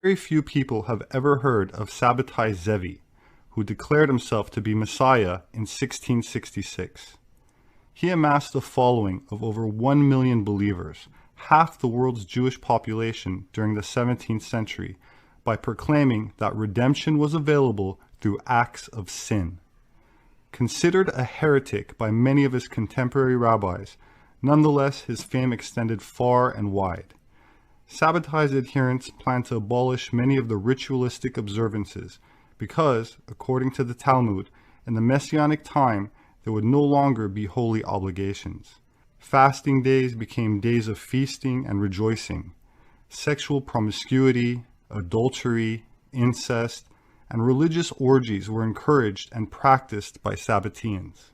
Very few people have ever heard of Sabbatai Zevi, who declared himself to be Messiah in 1666. He amassed a following of over 1 million believers, half the world's Jewish population during the 17th century, by proclaiming that redemption was available through acts of sin. Considered a heretic by many of his contemporary rabbis, nonetheless his fame extended far and wide. Sabbatai's adherents planned to abolish many of the ritualistic observances because, according to the Talmud, in the Messianic time there would no longer be holy obligations. Fasting days became days of feasting and rejoicing. Sexual promiscuity, adultery, incest, and religious orgies were encouraged and practiced by Sabbateans.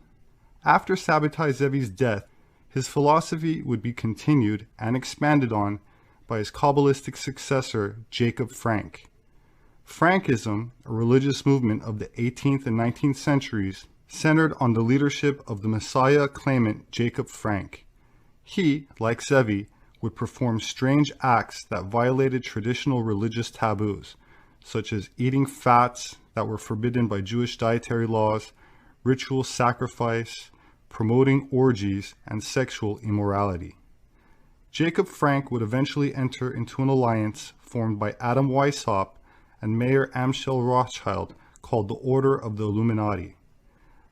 After Sabbatai Zevi's death, his philosophy would be continued and expanded on by his Kabbalistic successor, Jacob Frank. Frankism, a religious movement of the 18th and 19th centuries, centered on the leadership of the Messiah claimant Jacob Frank. He, like Zevi, would perform strange acts that violated traditional religious taboos, such as eating fats that were forbidden by Jewish dietary laws, ritual sacrifice, promoting orgies, and sexual immorality. Jacob Frank would eventually enter into an alliance formed by Adam Weishaupt and Mayer Amschel Rothschild called the Order of the Illuminati.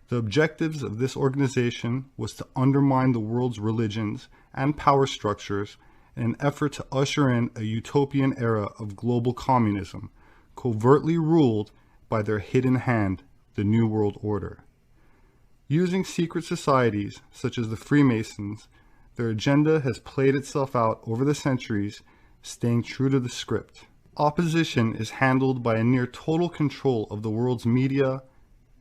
The objectives of this organization was to undermine the world's religions and power structures in an effort to usher in a utopian era of global communism, covertly ruled by their hidden hand, the New World Order. Using secret societies such as the Freemasons, their agenda has played itself out over the centuries, staying true to the script. Opposition is handled by a near total control of the world's media,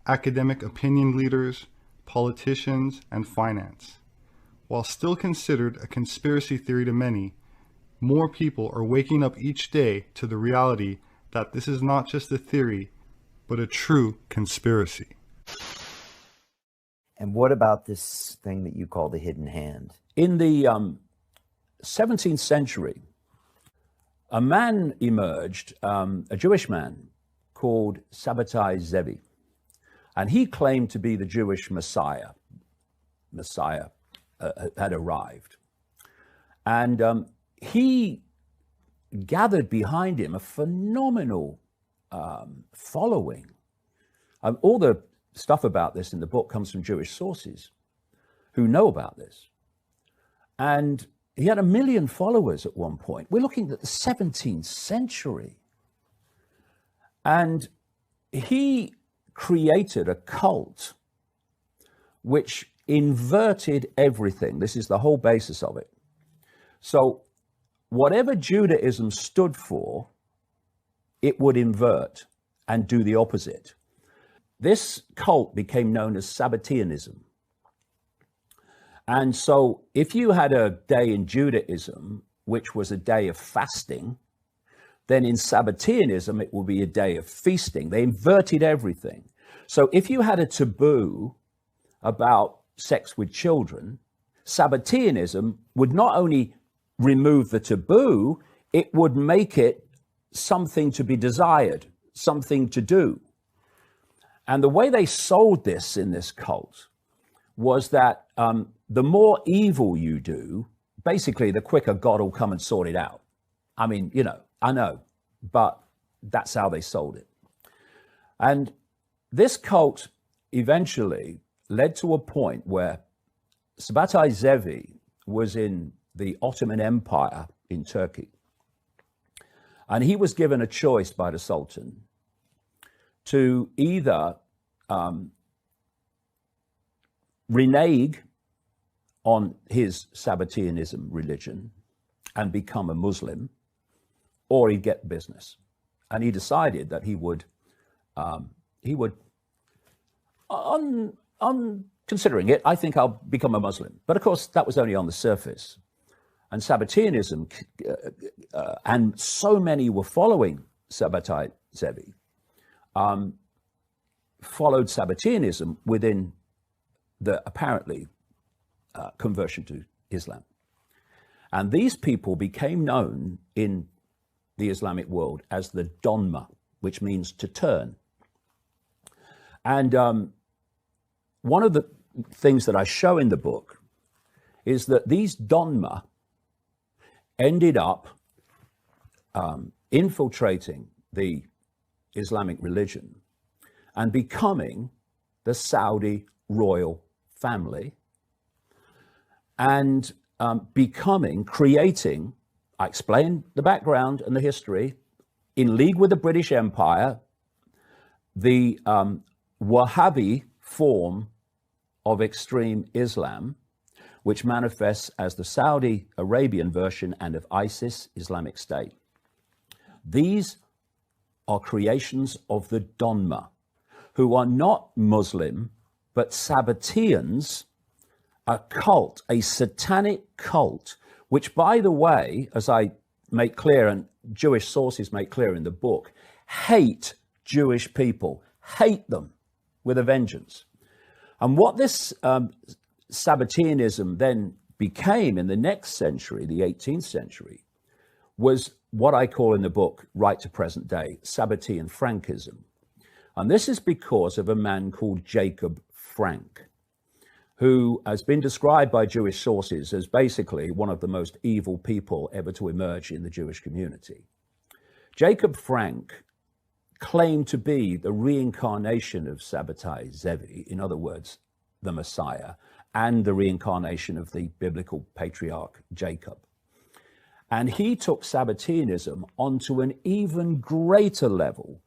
academic opinion leaders, politicians, and finance. While still considered a conspiracy theory to many, more people are waking up each day to the reality that this is not just a theory, but a true conspiracy. And what about this thing that you call the hidden hand? In the 17th century, a man emerged, a Jewish man called Sabbatai Zevi, and he claimed to be the Jewish Messiah. Messiah had arrived. And he gathered behind him a phenomenal following. All the stuff about this in the book comes from Jewish sources who know about this. And he had 1 million followers at one point. We're looking at the 17th century. And he created a cult which inverted everything. This is the whole basis of it. So whatever Judaism stood for, it would invert and do the opposite. This cult became known as Sabbateanism. And so if you had a day in Judaism, which was a day of fasting, then in Sabbateanism, it will be a day of feasting. They inverted everything. So if you had a taboo about sex with children, Sabbateanism would not only remove the taboo, it would make it something to be desired, something to do. And the way they sold this in this cult was that the more evil you do, basically the quicker God will come and sort it out. I mean, you know, I know, but that's how they sold it. And this cult eventually led to a point where Sabbatai Zevi was in the Ottoman Empire in Turkey. And he was given a choice by the Sultan to either renege on his Sabbateanism religion and become a Muslim, or he'd get business. And he decided that he would considering it, I think I'll become a Muslim. But of course, that was only on the surface. And Sabbateanism, and so many were following Sabbatai Zevi, followed Sabbateanism within the apparently conversion to Islam. And these people became known in the Islamic world as the donma, which means to turn. And one of the things that I show in the book is that these donma ended up infiltrating the Islamic religion and becoming the Saudi royal family and creating, I explained the background and the history, in league with the British Empire, the Wahhabi form of extreme Islam, which manifests as the Saudi Arabian version and of ISIS, Islamic State. These are creations of the donma, who are not Muslim, but Sabbateans, a cult, a satanic cult, which, by the way, as I make clear and Jewish sources make clear in the book, hate Jewish people, hate them with a vengeance. And what this Sabbateanism then became in the next century, the 18th century, was what I call in the book, right to present day, Sabbatean Frankism. And this is because of a man called Jacob Frank, who has been described by Jewish sources as basically one of the most evil people ever to emerge in the Jewish community. Jacob Frank claimed to be the reincarnation of Sabbatai Zevi, in other words, the Messiah, and the reincarnation of the biblical patriarch Jacob. And he took Sabbateanism onto an even greater level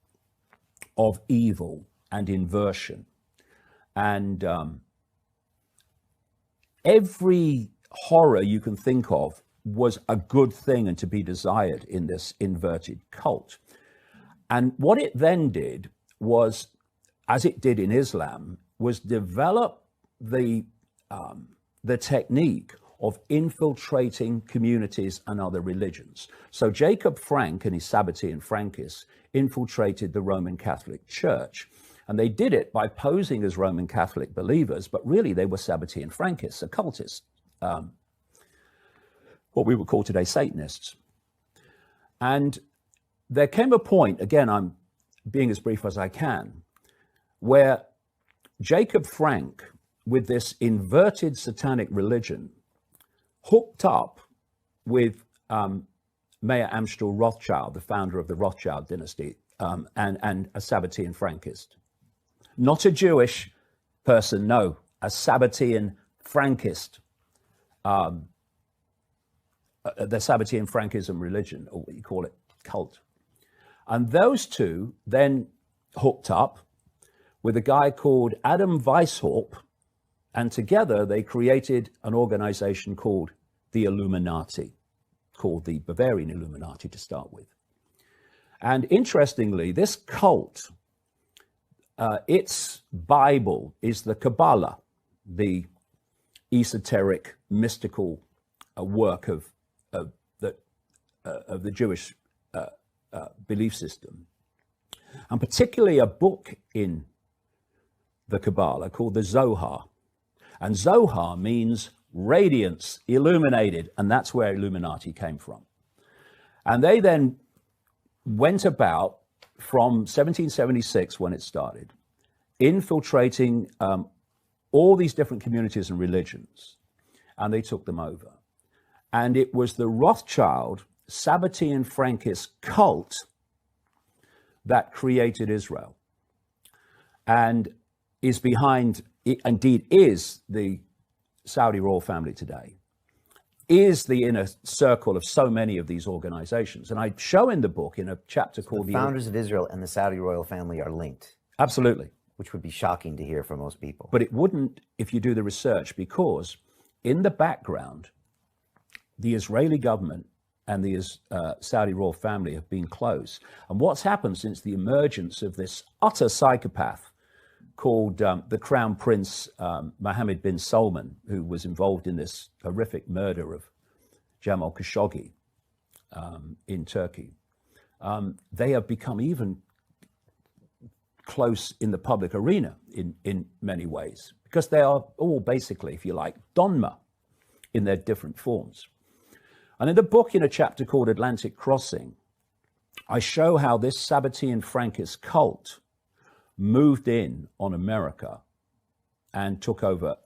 of evil and inversion. And every horror you can think of was a good thing and to be desired in this inverted cult. And what it then did was, as it did in Islam, was develop the technique of infiltrating communities and other religions. So Jacob Frank and his Sabbatean Frankists infiltrated the Roman Catholic Church. And they did it by posing as Roman Catholic believers, but really they were Sabbatean Frankists, occultists, what we would call today Satanists. And there came a point, again, I'm being as brief as I can, where Jacob Frank, with this inverted satanic religion, hooked up with Mayer Amschel Rothschild, the founder of the Rothschild dynasty, and a Sabbatean Frankist. Not a Jewish person, no, a Sabbatean Frankist, the Sabbatean Frankism religion, or what you call it, cult. And those two then hooked up with a guy called Adam Weishaupt, and together they created an organization called the Illuminati, called the Bavarian Illuminati to start with. And interestingly, this cult, its Bible is the Kabbalah, the esoteric, mystical work of the Jewish belief system, and particularly a book in the Kabbalah called the Zohar. And Zohar means radiance, illuminated, and that's where Illuminati came from. And they then went about from 1776, when it started, infiltrating all these different communities and religions, and they took them over. And it was the Rothschild Sabbatean Frankist cult that created Israel and is behind, indeed is the Saudi royal family today, is the inner circle of so many of these organizations. And I show in the book in a chapter called The founders of Israel and the Saudi royal family are linked. Absolutely. Which would be shocking to hear for most people. But it wouldn't if you do the research, because in the background, the Israeli government and the Saudi royal family have been close. And what's happened since the emergence of this utter psychopath called the Crown Prince Mohammed bin Salman, who was involved in this horrific murder of Jamal Khashoggi in Turkey, they have become even close in the public arena in many ways, because they are all basically, if you like, donma in their different forms. And in the book, in a chapter called Atlantic Crossing, I show how this Sabbatean Frankist cult moved in on America and took over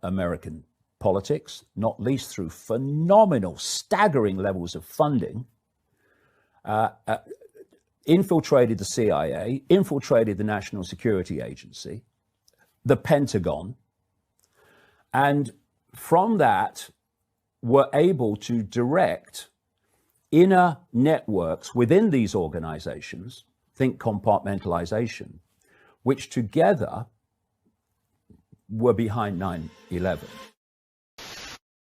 American politics, not least through phenomenal, staggering levels of funding, infiltrated the CIA, infiltrated the National Security Agency, the Pentagon, and from that were able to direct inner networks within these organizations, think compartmentalization, which together were behind 9/11.